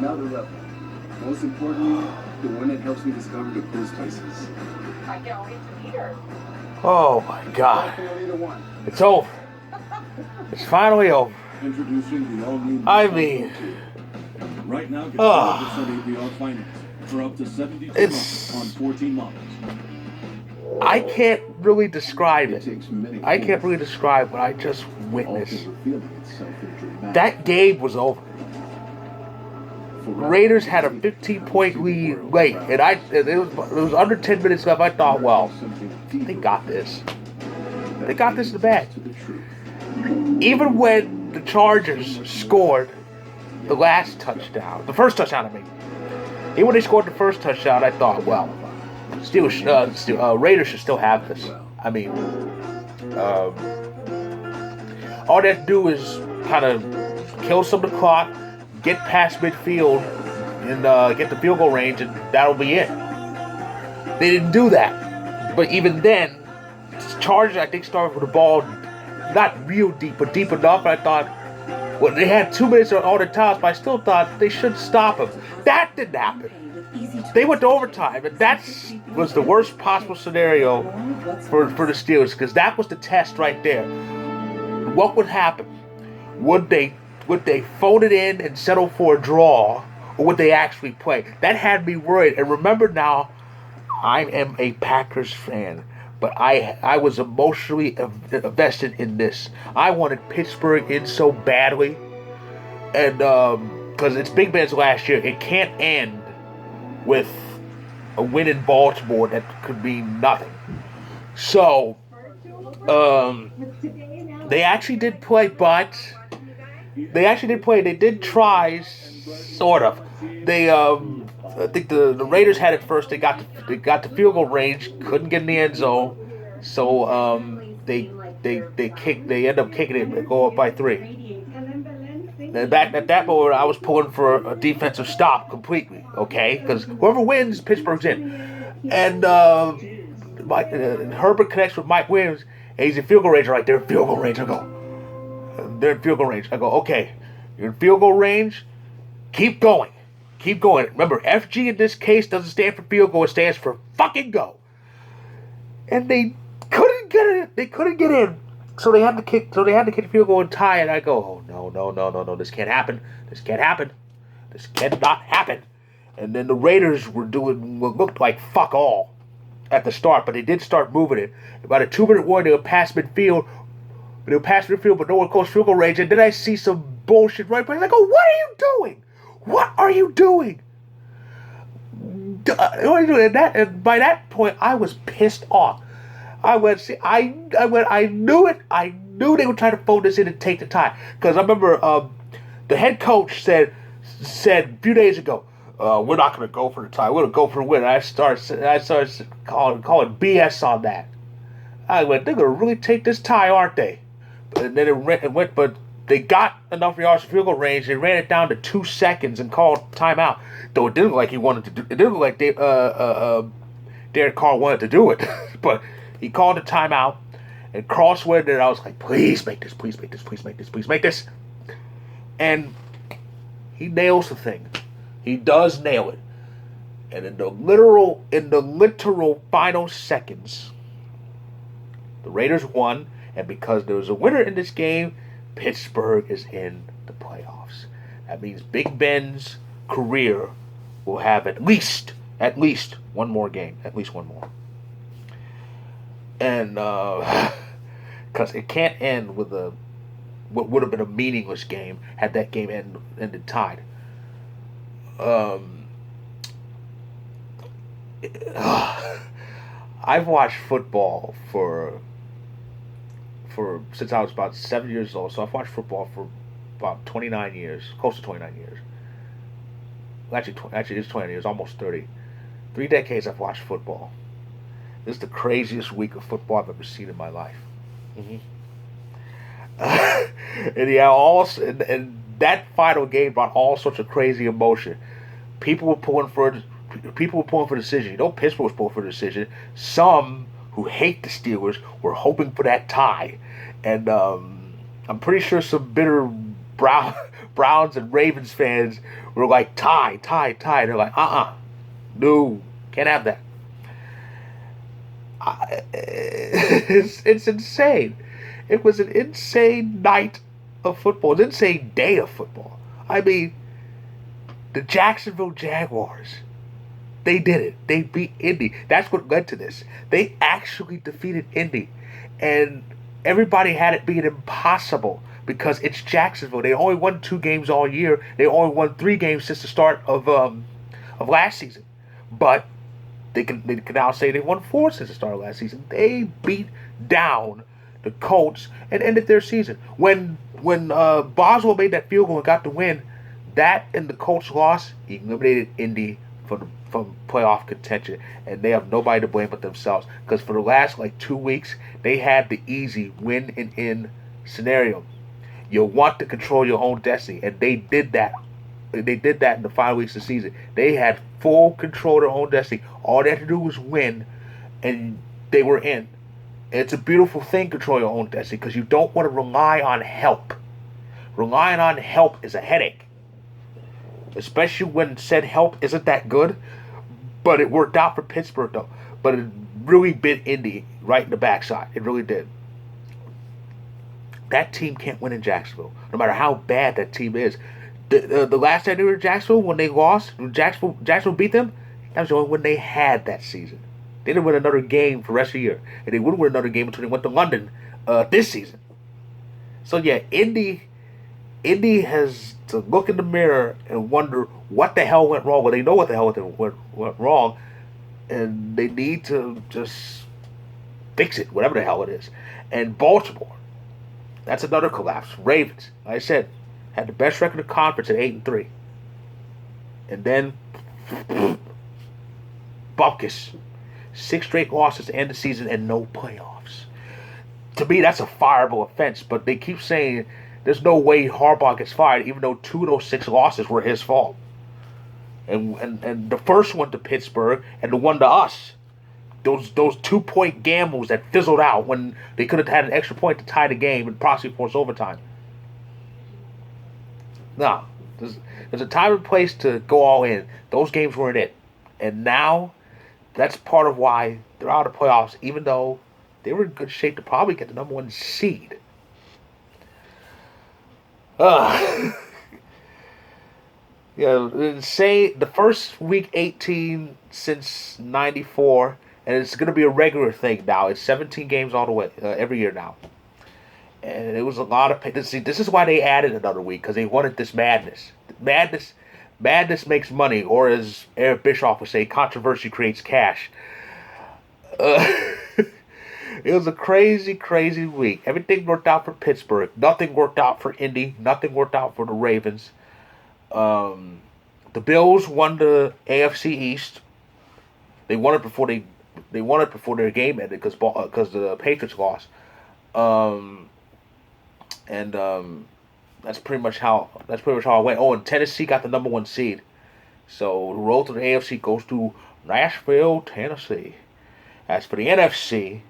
another level. Most importantly, the one that helps me discover the coolest places. I can't wait to meet her. Oh my God. Definitely the one. It's over. It's finally over. Introducing the all-new. I mean, right now, get 12% APR finance for up to 72 It's- months on 14 models. I can't really describe It it. takes many I can't forms. really describe what I just All witnessed. revealing itself in dramatic. That game was over. Forever. Raiders had a 15-point lead late, and it was under 10 minutes left. I thought, well, they got this. They got this in the bag. Even when the Chargers scored the last touchdown, the first touchdown, I mean, even when they scored the first touchdown, I thought, well, Raiders should still have this. I mean, all they have to do is kind of kill some of the clock, get past midfield, and get the field goal range, and that'll be it. They didn't do that. But even then, Chargers, I think, started with the ball not real deep, but deep enough. I thought, well, they had 2 minutes on all the times, but I still thought they should stop them. That didn't happen. They went to overtime, and that was the worst possible scenario for the Steelers, because that was the test right there. What would happen? Would they phone it in and settle for a draw, or would they actually play? That had me worried. And remember now, I am a Packers fan, but I was emotionally invested in this. I wanted Pittsburgh in so badly, and because it's Big Ben's last year, it can't end with a win in Baltimore that could mean nothing. So, they actually did play, but they did try, sort of. I think the Raiders had it first. They got the field goal range, couldn't get in the end zone, so they end up kicking it and go up by 3. And back at that moment, I was pulling for a defensive stop completely, okay? Because whoever wins, Pittsburgh's in. And Herbert connects with Mike Williams, and he's in field goal range. Right, they're in field goal range. I go, they're in field goal range. I go, okay, you're in field goal range. Keep going. Keep going. Remember, FG in this case doesn't stand for field goal. It stands for fucking go. And they couldn't get it. They couldn't get in. So they had to kick. So they had to kick the field goal and tie. And I go, oh no! This can't happen. This can't happen. This cannot happen. And then the Raiders were doing what looked like fuck all at the start, but they did start moving it. About a 2-minute warning, they would pass midfield. But no one close field goal range. And then I see some bullshit right back. I go, what are you doing? What are you doing? What are you doing? And by that point, I was pissed off. I knew it. I knew they were trying to phone this in and take the tie. Because I remember the head coach said a few days ago, we're not going to go for the tie. We're going to go for the win. And I started calling BS on that. I went, they're going to really take this tie, aren't they? And then it went, but they got enough yards for field goal range. They ran it down to 2 seconds and called timeout. Though it didn't look like he wanted to do. It didn't look like Derek Carr wanted to do it, but he called a timeout and crossword it. I was like, please make this, please make this, please make this, please make this. And he nails the thing. He does nail it. And in the literal final seconds, the Raiders won. And because there was a winner in this game, Pittsburgh is in the playoffs. That means Big Ben's career will have at least one more game. At least one more. And because it can't end with what would have been a meaningless game had that game ended tied. I've watched football for since I was about 7 years old. So I've watched football for about 29 years, close to 29 years. Actually, it's 29 years, almost 30. 3 decades I've watched football. This is the craziest week of football I've ever seen in my life. Mm-hmm. And that final game brought all sorts of crazy emotion. People were pulling for decision. You know, Pittsburgh was pulling for a decision. Some who hate the Steelers were hoping for that tie, and I'm pretty sure some bitter Browns and Ravens fans were like, tie. They're like, no, can't have that. It's insane. It was an insane night of football. An insane day of football. I mean, the Jacksonville Jaguars, they did it. They beat Indy. That's what led to this. They actually defeated Indy. And everybody had it being impossible because it's Jacksonville. They only won 2 games all year. They only won 3 games since the start of last season. But they can now say they won 4 since the start of last season. They beat down the Colts and ended their season. When Boswell made that field goal and got the win, that and the Colts loss eliminated Indy from playoff contention, and they have nobody to blame but themselves. Because for the last 2 weeks, they had the easy win and in scenario. You want to control your own destiny, and they did that. They did that in the 5 weeks of the season. They had full control of their own destiny. All they had to do was win, and they were in. And it's a beautiful thing, control your own destiny, because you don't want to rely on help. Relying on help is a headache. Especially when said help isn't that good. But it worked out for Pittsburgh, though. But it really bit Indy right in the backside. It really did. That team can't win in Jacksonville, no matter how bad that team is. The last time they were in Jacksonville, when they lost, when Jacksonville beat them, that was the only win they had that season. They didn't win another game for the rest of the year. And they wouldn't win another game until they went to London this season. So, yeah, Indy has to look in the mirror and wonder what the hell went wrong. Well, they know what the hell went wrong, and they need to just fix it, whatever the hell it is. And Baltimore, that's another collapse. Ravens, like I said, had the best record of the conference at 8-3, and then Buccaneers, 6 straight losses to end the season and no playoffs. To me, that's a fireable offense. But they keep saying there's no way Harbaugh gets fired, even though 2 of those 6 losses were his fault. And the first one to Pittsburgh and the one to us, those 2-point gambles that fizzled out when they could have had an extra point to tie the game and possibly force overtime. No, there's a time and place to go all in. Those games weren't it. And now, that's part of why they're out of the playoffs, even though they were in good shape to probably get the number 1 seed. Say the first week 18 since 94, and it's going to be a regular thing now. It's 17 games all the way, every year now. And it was a lot of... See, this is why they added another week, because they wanted this madness. Madness makes money, or as Eric Bischoff would say, controversy creates cash. It was a crazy, crazy week. Everything worked out for Pittsburgh. Nothing worked out for Indy. Nothing worked out for the Ravens. The Bills won the AFC East. They won it before their game ended because the Patriots lost. That's pretty much how it went. Oh, and Tennessee got the number 1 seed. So the road to the AFC goes to Nashville, Tennessee. As for the NFC,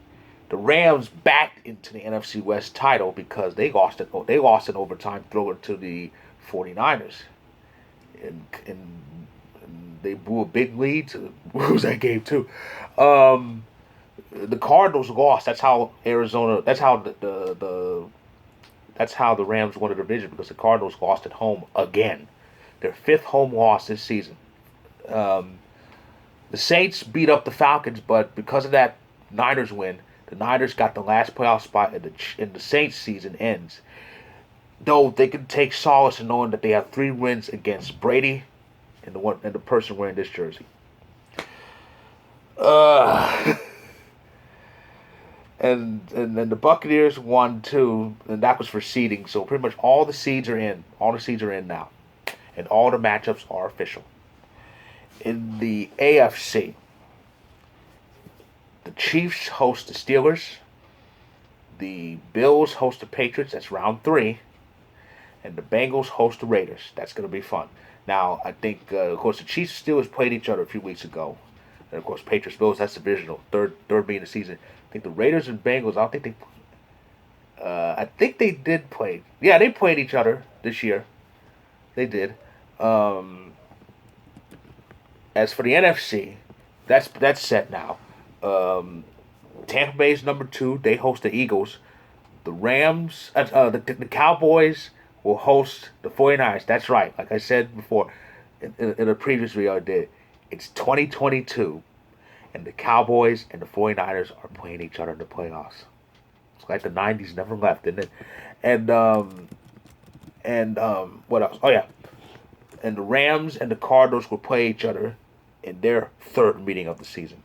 the Rams backed into the NFC West title because they lost in overtime, throwing to the 49ers. And they blew a big lead to lose that game too. The Cardinals lost. That's how Arizona. That's how that's how the Rams won the division, because the Cardinals lost at home again. Their 5th home loss this season. The Saints beat up the Falcons, but because of that Niners win, the Niners got the last playoff spot, and the Saints season ends. Though they can take solace in knowing that they have 3 wins against Brady and the person wearing this jersey. And then the Buccaneers won too, and that was for seeding. So pretty much all the seeds are in. All the seeds are in now, and all the matchups are official. In the AFC, the Chiefs host the Steelers. The Bills host the Patriots. That's round 3. And the Bengals host the Raiders. That's going to be fun. Now, I think, of course, the Chiefs and Steelers played each other a few weeks ago. And, of course, Patriots, Bills, that's divisional. Third being the season. I think the Raiders and Bengals, I think they did play. Yeah, they played each other this year. They did. As for the NFC, that's set now. Tampa Bay's number 2. They host the Eagles. The Rams, the Cowboys will host the 49ers. That's right. Like I said before in a previous video I did, it's 2022, and the Cowboys and the 49ers are playing each other in the playoffs. It's like the 90s never left, didn't it? And what else? Oh, yeah. And the Rams and the Cardinals will play each other in their third meeting of the season.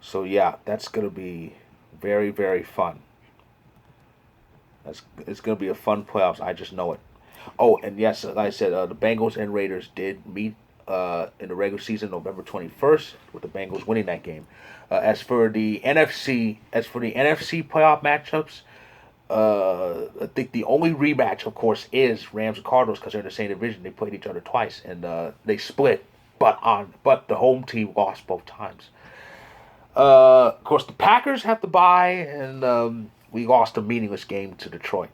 So, yeah, that's going to be very, very fun. It's going to be a fun playoffs. I just know it. Oh, and yes, like I said, the Bengals and Raiders did meet in the regular season November 21st, with the Bengals winning that game. As for the NFC playoff matchups, I think the only rematch, of course, is Rams and Cardinals, because they're in the same division. They played each other twice, and they split, but the home team lost both times. Of course, the Packers have to bye, and we lost a meaningless game to Detroit.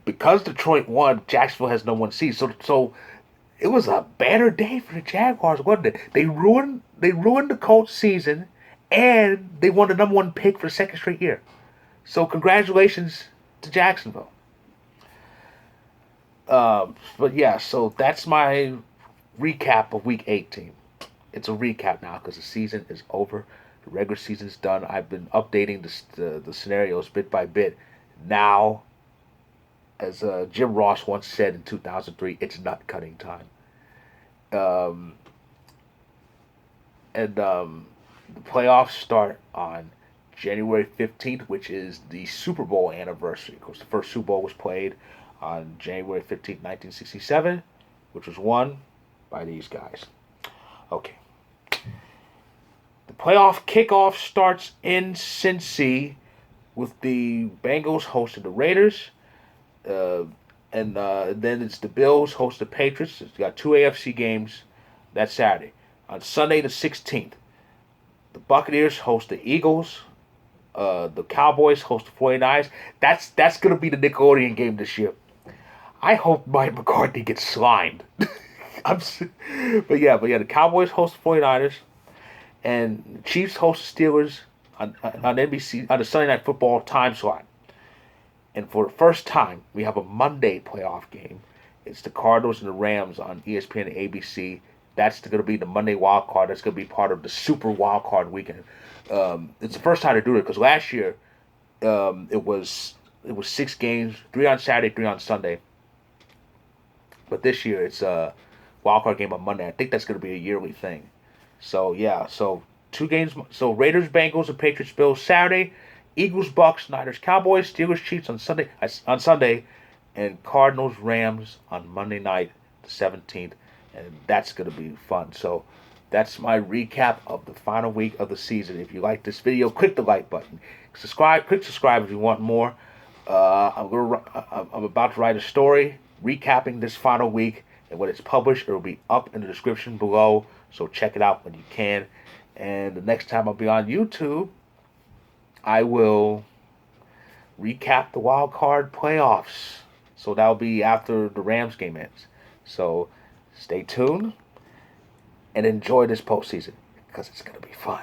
Because Detroit won, Jacksonville has no 1 seed. So it was a better day for the Jaguars, wasn't it? They ruined the Colts season, and they won the number 1 pick for the second straight year. So congratulations to Jacksonville. But yeah, so that's my recap of Week 18. It's a recap now because the season is over. The regular season's done. I've been updating the scenarios bit by bit. Now, as Jim Ross once said in 2003, it's nut cutting time. The playoffs start on January 15th, which is the Super Bowl anniversary. Of course, the first Super Bowl was played on January 15th, 1967, which was won by these guys. Okay. The playoff kickoff starts in Cincy with the Bengals hosting the Raiders. And then it's the Bills host the Patriots. It's got 2 AFC games that Saturday. On Sunday the 16th, the Buccaneers host the Eagles. The Cowboys host the 49ers. That's going to be the Nickelodeon game this year. I hope Mike McCarthy gets slimed. But yeah, the Cowboys host the 49ers. And the Chiefs host the Steelers on NBC on the Sunday Night Football time slot. And for the first time, we have a Monday playoff game. It's the Cardinals and the Rams on ESPN and ABC. That's going to be the Monday wild card. That's going to be part of the Super Wild Card weekend. It's the first time to do it because last year it was 6 games, 3 on Saturday, 3 on Sunday. But this year it's a wild card game on Monday. I think that's going to be a yearly thing. So yeah, so 2 games. So Raiders, Bengals, and Patriots, Bills Saturday. Eagles, Bucks, Niners, Cowboys, Steelers, Chiefs on Sunday, and Cardinals, Rams on Monday night, the 17th, and that's going to be fun. So that's my recap of the final week of the season. If you like this video, click the like button. Click subscribe if you want more. I'm about to write a story recapping this final week, and when it's published, it will be up in the description below. So check it out when you can. And the next time I'll be on YouTube, I will recap the wild card playoffs. So that'll be after the Rams game ends. So stay tuned and enjoy this postseason because it's going to be fun.